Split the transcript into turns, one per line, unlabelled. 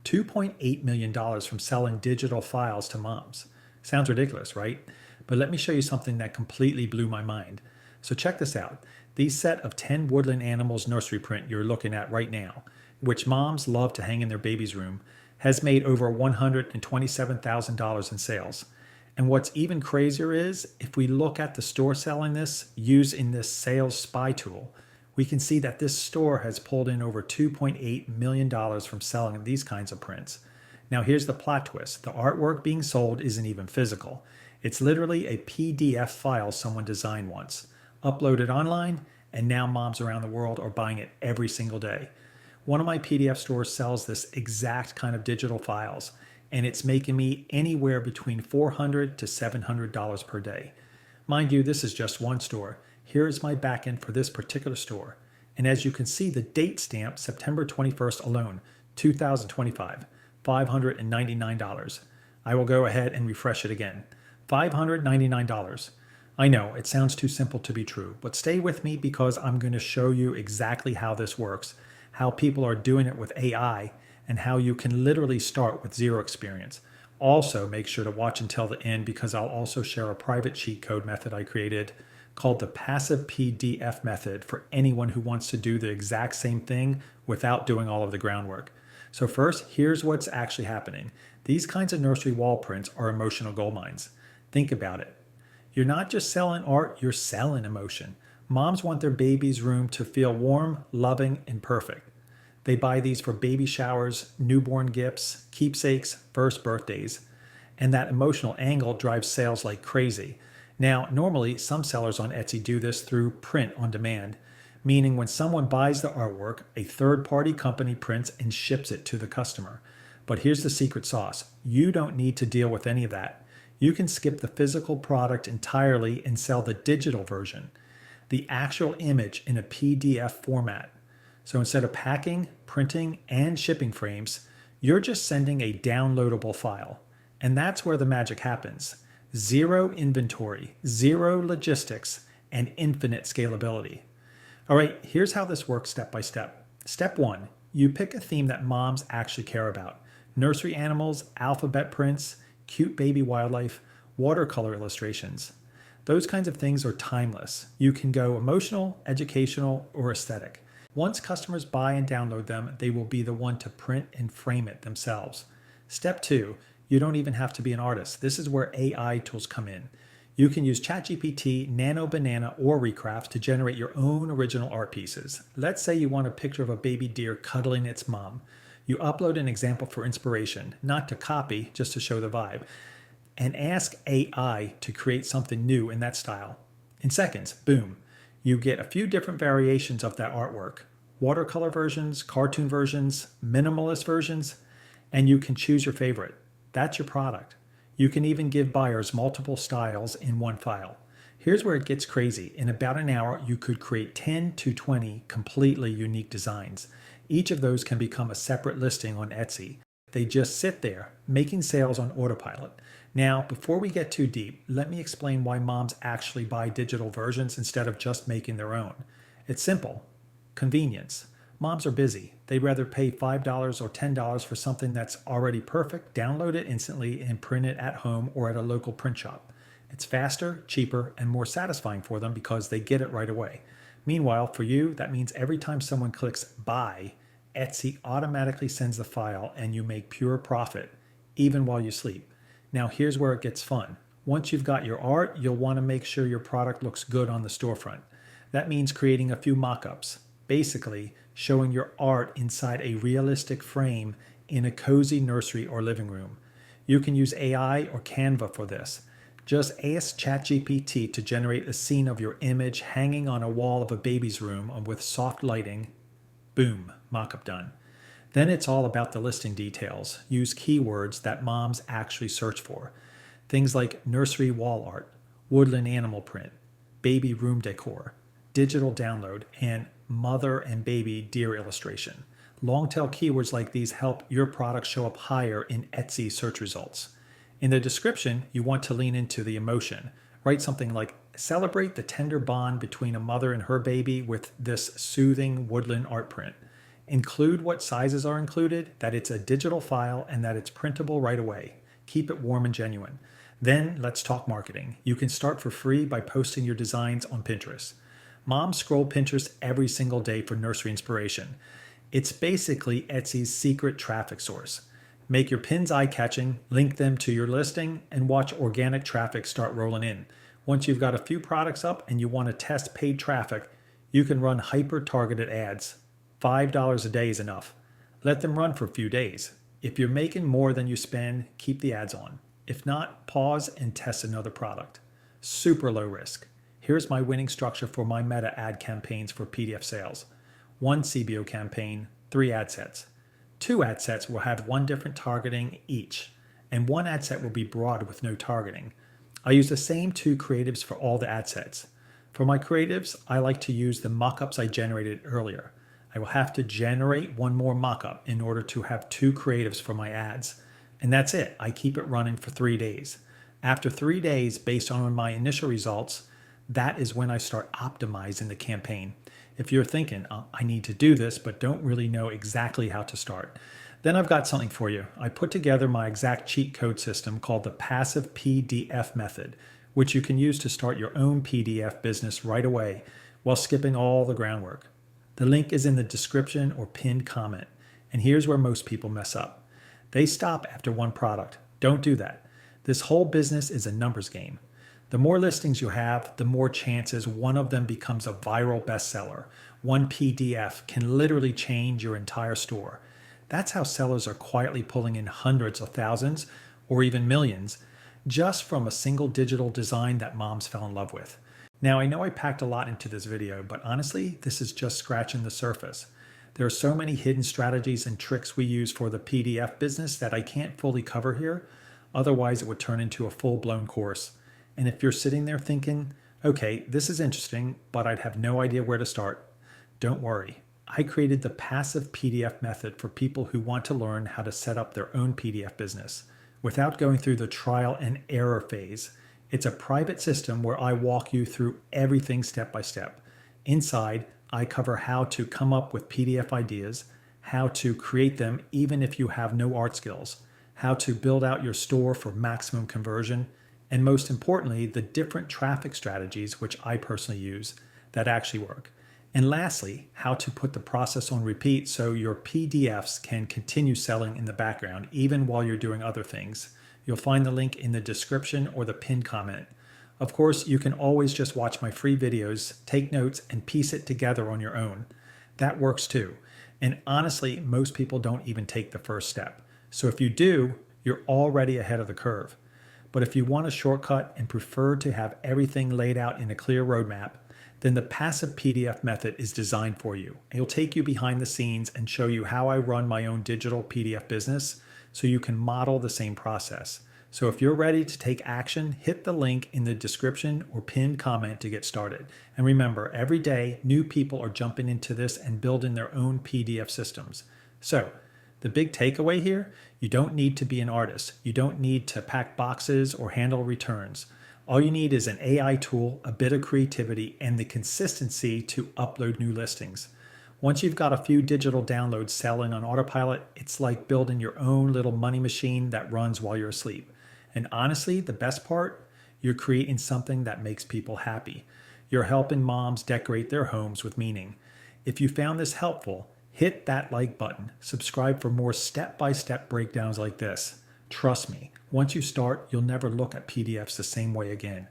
$2.8 million from selling digital files to moms. Sounds ridiculous, right? But let me show you something that completely blew my mind. So check this out. These set of 10 woodland animals nursery print you're looking at right now, which moms love to hang in their baby's room, has made over $127,000 in sales. And what's even crazier is, if we look at the store selling this using this sales spy tool, we can see that this store has pulled in over $2.8 million from selling these kinds of prints. Now here's the plot twist. The artwork being sold isn't even physical. It's literally a PDF file someone designed once, uploaded online, and now moms around the world are buying it every single day. One of my PDF stores sells this exact kind of digital files, and it's making me anywhere between $400 to $700 per day. Mind you, this is just one store. Here's my backend for this particular store. And as you can see, the date stamp, September 21st alone, 2025, $599. I will go ahead and refresh it again. $599. I know, it sounds too simple to be true, but stay with me because I'm going to show you exactly how this works, how people are doing it with AI, and how you can literally start with zero experience. Also, make sure to watch until the end because I'll also share a private cheat code method I created called the passive PDF method for anyone who wants to do the exact same thing without doing all of the groundwork. So first, here's what's actually happening. These kinds of nursery wall prints are emotional gold mines. Think about it. You're not just selling art, you're selling emotion. Moms want their baby's room to feel warm, loving, and perfect. They buy these for baby showers, newborn gifts, keepsakes, first birthdays. And that emotional angle drives sales like crazy. Now, normally, some sellers on Etsy do this through print on demand, meaning when someone buys the artwork, a third-party company prints and ships it to the customer. But here's the secret sauce. You don't need to deal with any of that. You can skip the physical product entirely and sell the digital version, the actual image in a PDF format. So instead of packing, printing, and shipping frames, you're just sending a downloadable file. And that's where the magic happens. Zero inventory, zero logistics, and infinite scalability. All right, here's how this works step by step. Step one, you pick a theme that moms actually care about. Nursery animals, alphabet prints, cute baby wildlife, watercolor illustrations. Those kinds of things are timeless. You can go emotional, educational, or aesthetic. Once customers buy and download them, they will be the one to print and frame it themselves. Step two, you don't even have to be an artist. This is where AI tools come in. You can use ChatGPT, Nano Banana, or Recraft to generate your own original art pieces. Let's say you want a picture of a baby deer cuddling its mom. You upload an example for inspiration, not to copy, just to show the vibe, and ask AI to create something new in that style. In seconds, boom, you get a few different variations of that artwork. Watercolor versions, cartoon versions, minimalist versions, and you can choose your favorite. That's your product. You can even give buyers multiple styles in one file. Here's where it gets crazy. In about an hour, you could create 10 to 20 completely unique designs. Each of those can become a separate listing on Etsy. They just sit there, making sales on autopilot. Now, before we get too deep, let me explain why moms actually buy digital versions instead of just making their own. It's simple. Convenience. Moms are busy. They'd rather pay $5 or $10 for something that's already perfect, download it instantly, and print it at home or at a local print shop. It's faster, cheaper, and more satisfying for them because they get it right away. Meanwhile, for you, that means every time someone clicks buy, Etsy automatically sends the file and you make pure profit, even while you sleep. Now here's where it gets fun. Once you've got your art, you'll want to make sure your product looks good on the storefront. That means creating a few mock-ups. Basically, showing your art inside a realistic frame in a cozy nursery or living room. You can use AI or Canva for this. Just ask ChatGPT to generate a scene of your image hanging on a wall of a baby's room with soft lighting. Boom, mock-up done. Then it's all about the listing details. Use keywords that moms actually search for. Things like nursery wall art, woodland animal print, baby room decor, digital download, and mother and baby deer illustration. Long tail keywords like these help your product show up higher in Etsy search results. In the description, you want to lean into the emotion. Write something like, celebrate the tender bond between a mother and her baby with this soothing woodland art print. Include what sizes are included, that it's a digital file, and that it's printable right away. Keep it warm and genuine. Then let's talk marketing. You can start for free by posting your designs on Pinterest. Moms scroll Pinterest every single day for nursery inspiration. It's basically Etsy's secret traffic source. Make your pins eye-catching, link them to your listing, and watch organic traffic start rolling in. Once you've got a few products up and you want to test paid traffic, you can run hyper-targeted ads. $5 a day is enough. Let them run for a few days. If you're making more than you spend, keep the ads on. If not, pause and test another product. Super low risk. Here's my winning structure for my meta ad campaigns for PDF sales. 1 CBO campaign, 3 ad sets. 2 ad sets will have 1 different targeting each, and 1 ad set will be broad with no targeting. I use the same 2 creatives for all the ad sets. For my creatives, I like to use the mockups I generated earlier. I will have to generate 1 more mockup in order to have 2 creatives for my ads. And that's it. I keep it running for 3 days. After 3 days, based on my initial results, that is when I start optimizing the campaign. If you're thinking, I need to do this, but don't really know exactly how to start, then I've got something for you. I put together my exact cheat code system called the passive PDF method, which you can use to start your own PDF business right away while skipping all the groundwork. The link is in the description or pinned comment. And here's where most people mess up. They stop after 1 product. Don't do that. This whole business is a numbers game. The more listings you have, the more chances one of them becomes a viral bestseller. 1 PDF can literally change your entire store. That's how sellers are quietly pulling in hundreds of thousands or even millions just from a single digital design that moms fell in love with. Now, I know I packed a lot into this video, but honestly, this is just scratching the surface. There are so many hidden strategies and tricks we use for the PDF business that I can't fully cover here. Otherwise, it would turn into a full-blown course. And if you're sitting there thinking, okay, this is interesting, but I'd have no idea where to start, don't worry. I created the passive PDF method for people who want to learn how to set up their own PDF business without going through the trial and error phase. It's a private system where I walk you through everything step by step. Inside, I cover how to come up with PDF ideas, how to create them even if you have no art skills, how to build out your store for maximum conversion, and most importantly, the different traffic strategies, which I personally use, that actually work. And lastly, how to put the process on repeat so your PDFs can continue selling in the background, even while you're doing other things. You'll find the link in the description or the pinned comment. Of course, you can always just watch my free videos, take notes, and piece it together on your own. That works too. And honestly, most people don't even take the first step. So if you do, you're already ahead of the curve. But if you want a shortcut and prefer to have everything laid out in a clear roadmap, then the passive PDF method is designed for you. It'll take you behind the scenes and show you how I run my own digital PDF business so you can model the same process. So if you're ready to take action, hit the link in the description or pinned comment to get started. And remember, every day, new people are jumping into this and building their own PDF systems. So the big takeaway here, you don't need to be an artist. You don't need to pack boxes or handle returns. All you need is an AI tool, a bit of creativity, and the consistency to upload new listings. Once you've got a few digital downloads selling on autopilot, it's like building your own little money machine that runs while you're asleep. And honestly, the best part, you're creating something that makes people happy. You're helping moms decorate their homes with meaning. If you found this helpful, hit that like button. Subscribe for more step-by-step breakdowns like this. Trust me, once you start, you'll never look at PDFs the same way again.